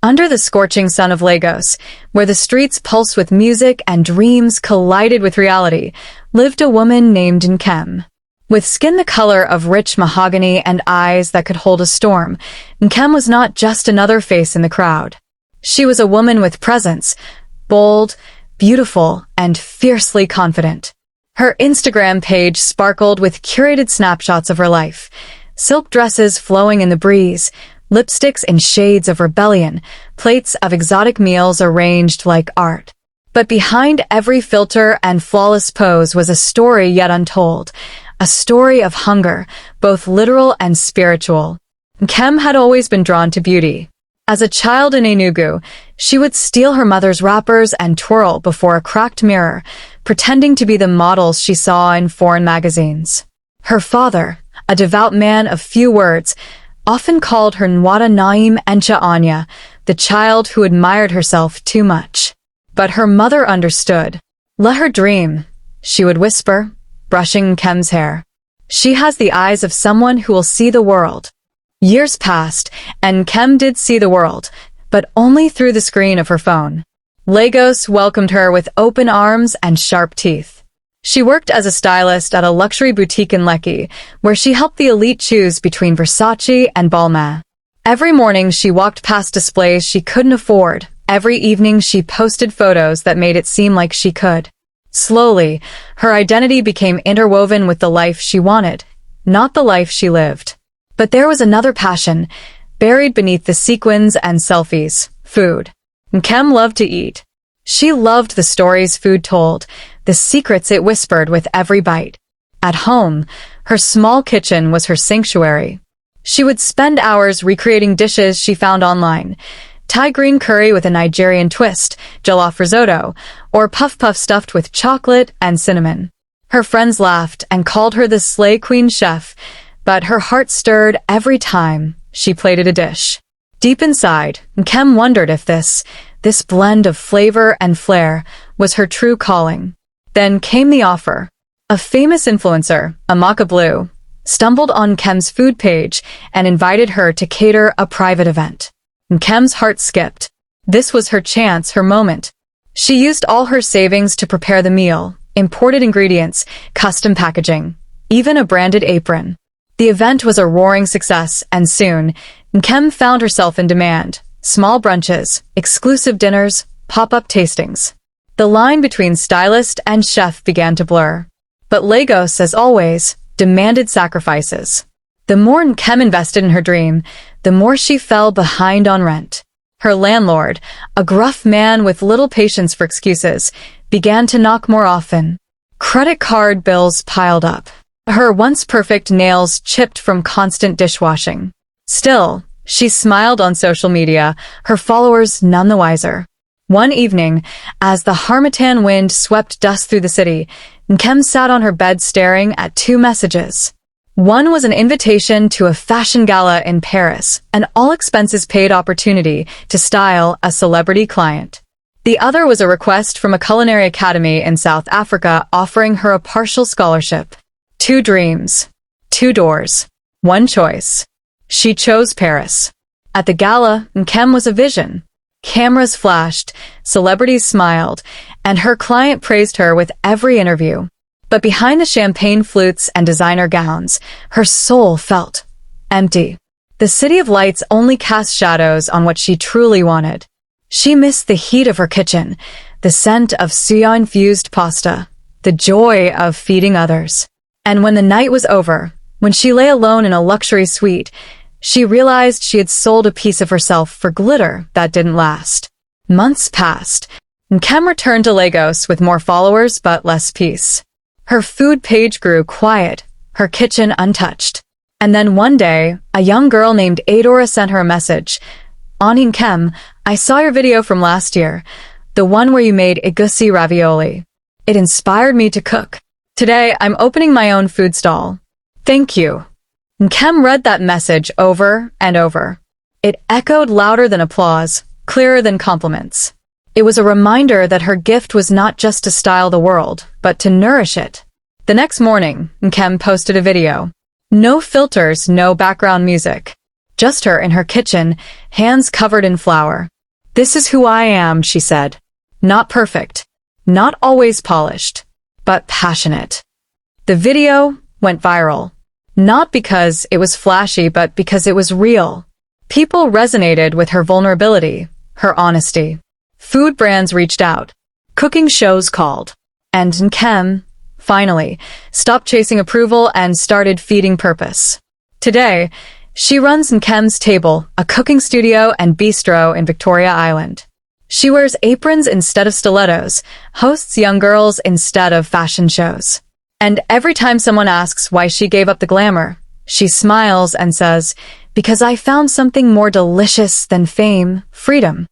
Under the scorching sun of Lagos, where the streets pulsed with music and dreams collided with reality, lived a woman named Nkem. With skin the color of rich mahogany and eyes that could hold a storm, Nkem was not just another face in the crowd. She was a woman with presence, bold, beautiful, and fiercely confident. Her Instagram page sparkled with curated snapshots of her life, silk dresses flowing in the breeze, lipsticks in shades of rebellion, plates of exotic meals arranged like art. But behind every filter and flawless pose was a story yet untold, a story of hunger, both literal and spiritual. Nkem had always been drawn to beauty. As a child in Enugu, she would steal her mother's wrappers and twirl before a cracked mirror, pretending to be the models she saw in foreign magazines. Her father, a devout man of few words, often called her Nwada Naim Encha Anya, the child who admired herself too much. But her mother understood. "Let her dream," she would whisper, brushing Nkem's hair. "She has the eyes of someone who will see the world." Years passed, and Nkem did see the world, but only through the screen of her phone. Lagos welcomed her with open arms and sharp teeth. She worked as a stylist at a luxury boutique in Lekki, where she helped the elite choose between Versace and Balmain. Every morning she walked past displays she couldn't afford. Every evening she posted photos that made it seem like she could. Slowly, her identity became interwoven with the life she wanted, not the life she lived. But there was another passion, buried beneath the sequins and selfies: food. Nkem loved to eat. She loved the stories food told, the secrets it whispered with every bite. At home, her small kitchen was her sanctuary. She would spend hours recreating dishes she found online: Thai green curry with a Nigerian twist, jollof risotto, or puff-puff stuffed with chocolate and cinnamon. Her friends laughed and called her the Slay Queen chef, but her heart stirred every time she plated a dish. Deep inside, Nkem wondered if this blend of flavor and flair was her true calling. Then came the offer. A famous influencer, Amaka Blue, stumbled on Nkem's food page and invited her to cater a private event. Nkem's heart skipped. This was her chance, her moment. She used all her savings to prepare the meal: imported ingredients, custom packaging, even a branded apron. The event was a roaring success, and soon, Nkem found herself in demand: small brunches, exclusive dinners, pop-up tastings. The line between stylist and chef began to blur. But Lagos, as always, demanded sacrifices. The more Nkem invested in her dream, the more she fell behind on rent. Her landlord, a gruff man with little patience for excuses, began to knock more often. Credit card bills piled up. Her once perfect nails chipped from constant dishwashing. Still, she smiled on social media, her followers none the wiser. One evening, as the harmattan wind swept dust through the city, Nkem sat on her bed staring at two messages. One was an invitation to a fashion gala in Paris, an all-expenses-paid opportunity to style a celebrity client. The other was a request from a culinary academy in South Africa offering her a partial scholarship. Two dreams, two doors, one choice. She chose Paris. At the gala, Nkem was a vision. Cameras flashed, celebrities smiled, and her client praised her with every interview. But behind the champagne flutes and designer gowns, her soul felt empty. The city of lights only cast shadows on what she truly wanted. She missed the heat of her kitchen, the scent of suya-infused pasta, the joy of feeding others. And when the night was over, when she lay alone in a luxury suite, she realized she had sold a piece of herself for glitter that didn't last. Months passed, and Nkem returned to Lagos with more followers but less peace. Her food page grew quiet, her kitchen untouched. And then one day, a young girl named Adora sent her a message. "Ani Nkem, I saw your video from last year, the one where you made egusi ravioli. It inspired me to cook. Today, I'm opening my own food stall. Thank you." Nkem read that message over and over. It echoed louder than applause, clearer than compliments. It was a reminder that her gift was not just to style the world, but to nourish it. The next morning, Nkem posted a video. No filters, no background music. Just her in her kitchen, hands covered in flour. "This is who I am," she said. "Not perfect, not always polished, but passionate." The video went viral, not because it was flashy, but because it was real. People resonated with her vulnerability, her honesty. Food brands reached out. Cooking shows called. And Nkem, finally, stopped chasing approval and started feeding purpose. Today, she runs Nkem's Table, a cooking studio and bistro in Victoria Island. She wears aprons instead of stilettos, hosts young girls instead of fashion shows. And every time someone asks why she gave up the glamour, she smiles and says, "Because I found something more delicious than fame, freedom."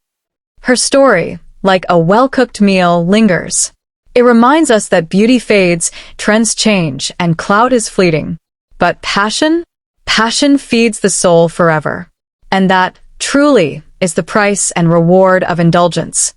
Her story, like a well-cooked meal, lingers. It reminds us that beauty fades, trends change, and clout is fleeting. But passion? Passion feeds the soul forever. And that, truly, is the price and reward of indulgence.